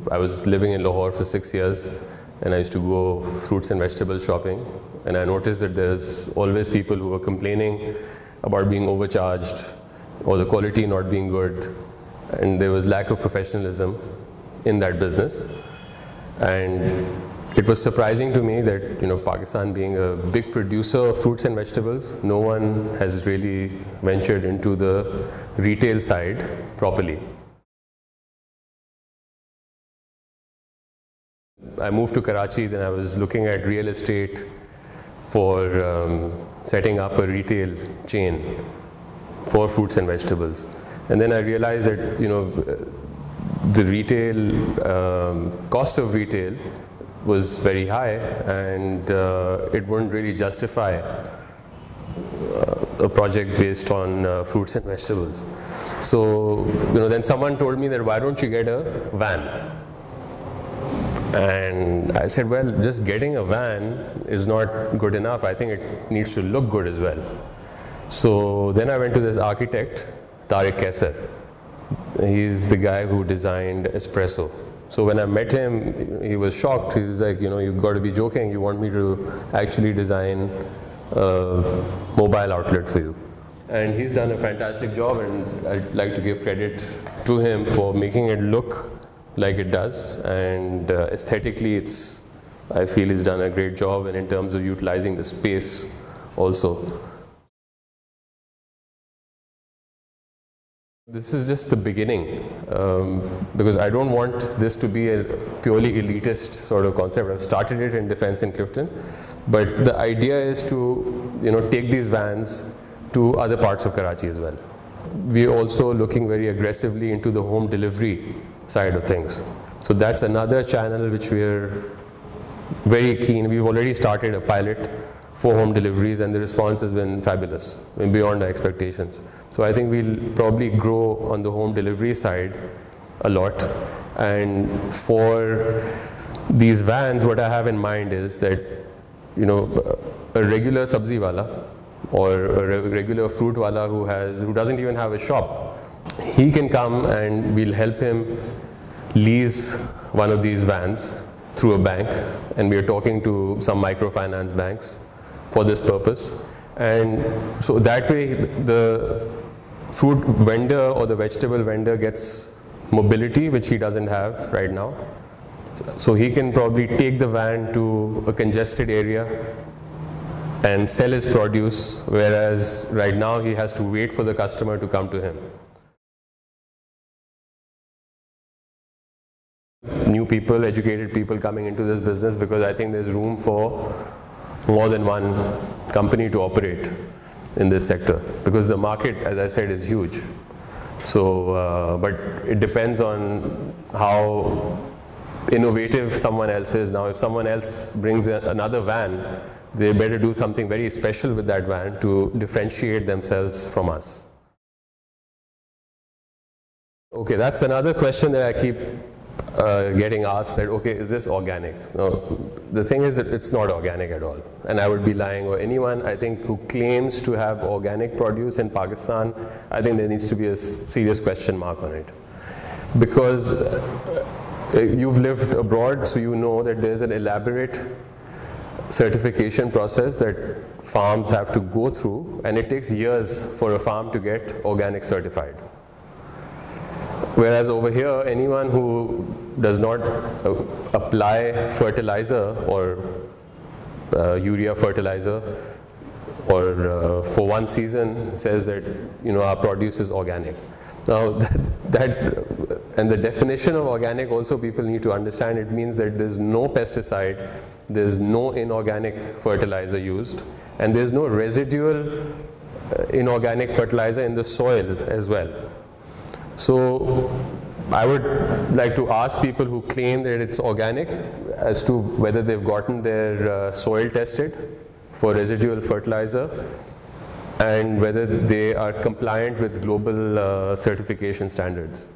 I was living in Lahore for 6 years, and I used to go fruits and vegetables shopping, and I noticed that there's always people who were complaining about being overcharged or the quality not being good, and there was lack of professionalism in that business. And it was surprising to me that, Pakistan being a big producer of fruits and vegetables, no one has really ventured into the retail side properly. I moved to Karachi, then I was looking at real estate for setting up a retail chain for fruits and vegetables. And then I realized that, the retail, cost of retail was very high, and it wouldn't really justify a project based on fruits and vegetables. So, then someone told me that why don't you get a van? And I said, well, just getting a van is not good enough. I think it needs to look good as well. So then I went to this architect, Tariq Kaisar. He's the guy who designed Espresso. So when I met him, he was shocked. He was like, you've got to be joking. You want me to actually design a mobile outlet for you. And he's done a fantastic job, and I'd like to give credit to him for making it look like it does. And aesthetically, I feel he's done a great job, and in terms of utilizing the space also. This is just the beginning, because I don't want this to be a purely elitist sort of concept. I've started it in Defence in Clifton, but the idea is to take these vans to other parts of Karachi as well. We're also looking very aggressively into the home delivery side of things. So that's another channel which we're very keen. We've already started a pilot for home deliveries, and the response has been fabulous, beyond our expectations. So I think we'll probably grow on the home delivery side a lot. And for these vans, what I have in mind is that, a regular sabzi wala or a regular fruit wala who doesn't even have a shop, he can come and we'll help him lease one of these vans through a bank, and we are talking to some microfinance banks for this purpose. And so that way the fruit vendor or the vegetable vendor gets mobility, which he doesn't have right now. So he can probably take the van to a congested area and sell his produce, whereas right now he has to wait for the customer to come to him. New people, educated people coming into this business, because I think there's room for more than one company to operate in this sector, because the market, as I said, is huge. So, but it depends on how innovative someone else is. Now, if someone else brings another van, they better do something very special with that van to differentiate themselves from us. Okay, that's another question that I keep getting asked, that okay, is this organic? No, the thing is that it's not organic at all, and I would be lying. Or anyone, I think, who claims to have organic produce in Pakistan, I think there needs to be a serious question mark on it, because you've lived abroad, so you know that there's an elaborate certification process that farms have to go through, and it takes years for a farm to get organic certified. Whereas over here, anyone who does not apply fertilizer or urea fertilizer or for one season says that our produce is organic. Now and the definition of organic also, people need to understand, it means that there's no pesticide, there's no inorganic fertilizer used, and there's no residual inorganic fertilizer in the soil as well. So I would like to ask people who claim that it's organic as to whether they've gotten their soil tested for residual fertilizer, and whether they are compliant with global certification standards.